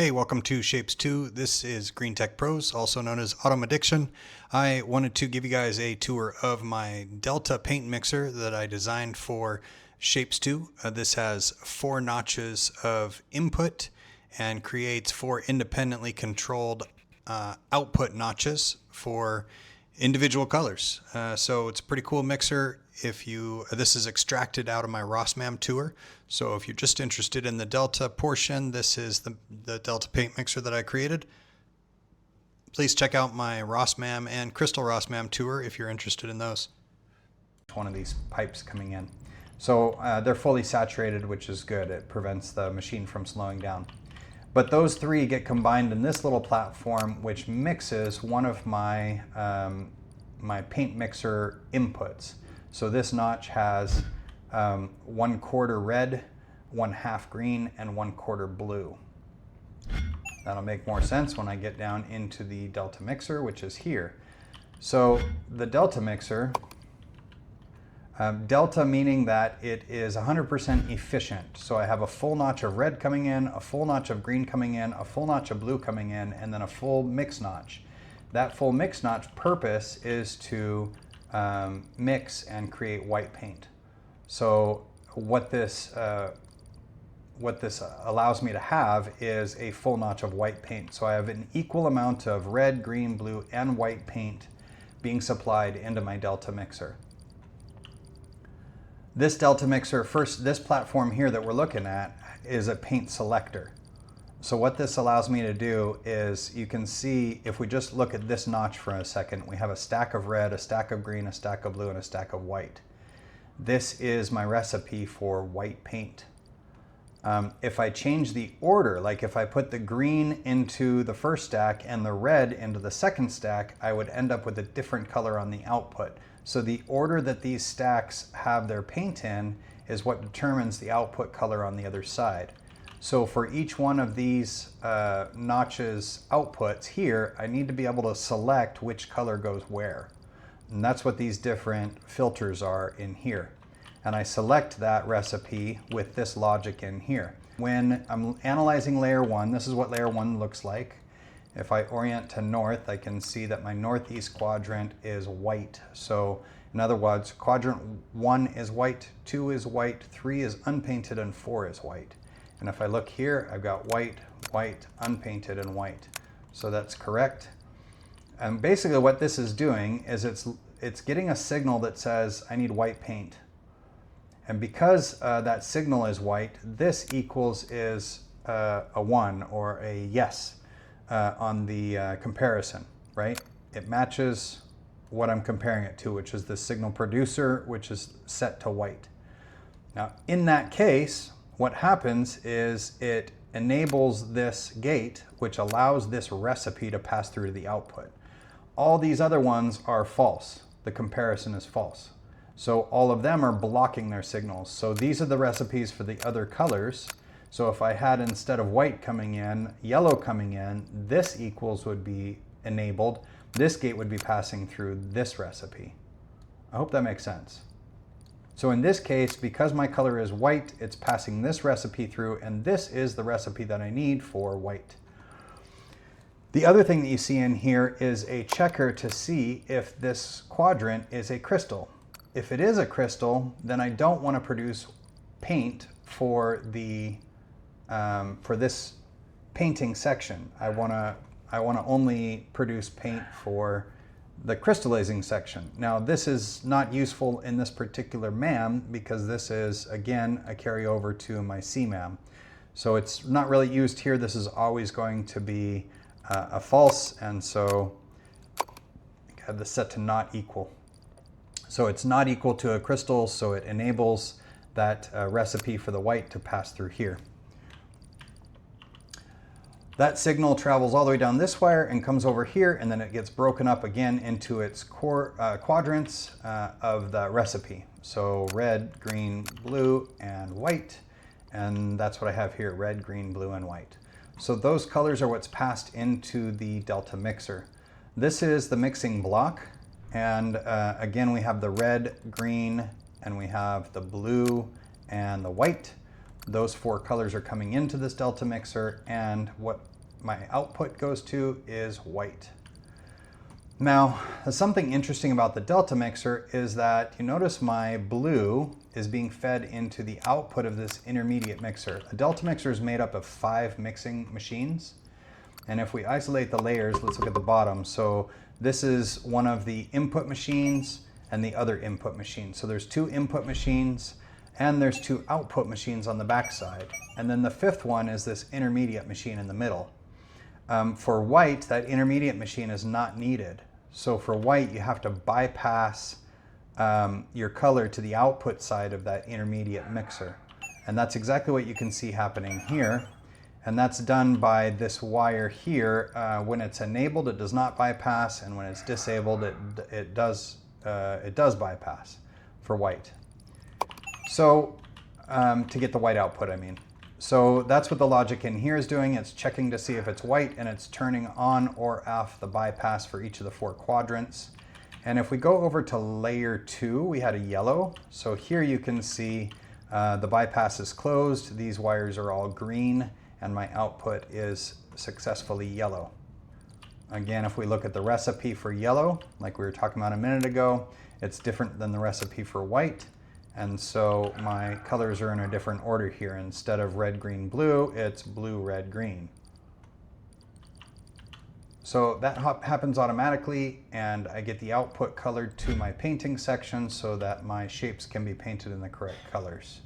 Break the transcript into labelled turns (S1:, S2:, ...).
S1: Hey, welcome to Shapez 2. This is GreenTechpros, also known as Autumn Addiction. I wanted to give you guys a tour of my Delta paint mixer that I designed for Shapez 2. This has 4 notches of input and creates 4 independently controlled output notches for individual colors. So it's a pretty cool mixer. This is extracted out of my Rossmann tour. So if you're just interested in the Delta portion, this is the Delta paint mixer that I created. Please check out my Rossmann and Crystal Rossmann tour if you're interested in those. One of these pipes coming in. So they're fully saturated, which is good. It prevents the machine from slowing down. But those 3 get combined in this little platform, which mixes one of my my paint mixer inputs. So this notch has 1/4 red, 1/2 green, and 1/4 blue. That'll make more sense when I get down into the Delta mixer, which is here. So the Delta mixer, Delta meaning that it is 100% efficient. So I have a full notch of red coming in, a full notch of green coming in, a full notch of blue coming in, and then a full mix notch. That full mix notch purpose is to mix and create white paint. So what this allows me to have is a full notch of white paint. So I have an equal amount of red, green, blue, and white paint being supplied into my Delta mixer. This Delta mixer, this platform here that we're looking at is a paint selector. So what this allows me to do is, you can see if we just look at this notch for a second, we have a stack of red, a stack of green, a stack of blue, and a stack of white. This is my recipe for white paint. If I change the order, like if I put the green into the first stack and the red into the second stack, I would end up with a different color on the output. So the order that these stacks have their paint in is what determines the output color on the other side. So for each one of these notches outputs here, I need to be able to select which color goes where. And that's what these different filters are in here. And I select that recipe with this logic in here. When I'm analyzing layer 1, this is what layer 1 looks like. If I orient to north, I can see that my northeast quadrant is white. So in other words, quadrant 1 is white, 2 is white, 3 is unpainted, and 4 is white. And if I look here, I've got white, white, unpainted, and white. So that's correct. And basically what this is doing is it's getting a signal that says I need white paint. And because that signal is white, this equals is a 1 or a yes on the comparison, right? It matches what I'm comparing it to, which is the signal producer, which is set to white. Now, in that case, what happens is it enables this gate, which allows this recipe to pass through to the output. All these other ones are false. The comparison is false. So all of them are blocking their signals. So these are the recipes for the other colors. So if I had, instead of white coming in, yellow coming in, this equals would be enabled. This gate would be passing through this recipe. I hope that makes sense. So in this case, because my color is white, it's passing this recipe through, and this is the recipe that I need for white. The other thing that you see in here is a checker to see if this quadrant is a crystal. If it is a crystal, then I don't want to produce paint for this painting section. I want to only produce paint for the crystallizing section. Now, this is not useful in this particular MAM because this is, again, a carryover to my CMAM. So it's not really used here. This is always going to be a false, and so I have this set to not equal. So it's not equal to a crystal, so it enables that recipe for the white to pass through here. That signal travels all the way down this wire and comes over here, and then it gets broken up again into its core quadrants of the recipe. So red, green, blue, and white. And that's what I have here, red, green, blue, and white. So those colors are what's passed into the Delta mixer. This is the mixing block. And again, we have the red, green, and we have the blue and the white. Those 4 colors are coming into this delta mixer, and what my output goes to is white. Now, something interesting about the delta mixer is that you notice my blue is being fed into the output of this intermediate mixer. A delta mixer is made up of 5 mixing machines. And if we isolate the layers, let's look at the bottom. So this is one of the input machines and the other input machine. So there's 2 input machines and there's 2 output machines on the back side. And then the 5th one is this intermediate machine in the middle. For white, that intermediate machine is not needed. So for white, you have to bypass your color to the output side of that intermediate mixer. And that's exactly what you can see happening here. And that's done by this wire here. When it's enabled, it does not bypass, and when it's disabled, it does bypass for white. So to get the white output, I mean. So that's what the logic in here is doing. It's checking to see if it's white, and it's turning on or off the bypass for each of the 4 quadrants. And if we go over to layer 2, we had a yellow. So here you can see the bypass is closed. These wires are all green, and my output is successfully yellow. Again, if we look at the recipe for yellow, like we were talking about a minute ago, it's different than the recipe for white. And so my colors are in a different order here. Instead of red, green, blue, it's blue, red, green. So that happens automatically, and I get the output colored to my painting section so that my shapes can be painted in the correct colors.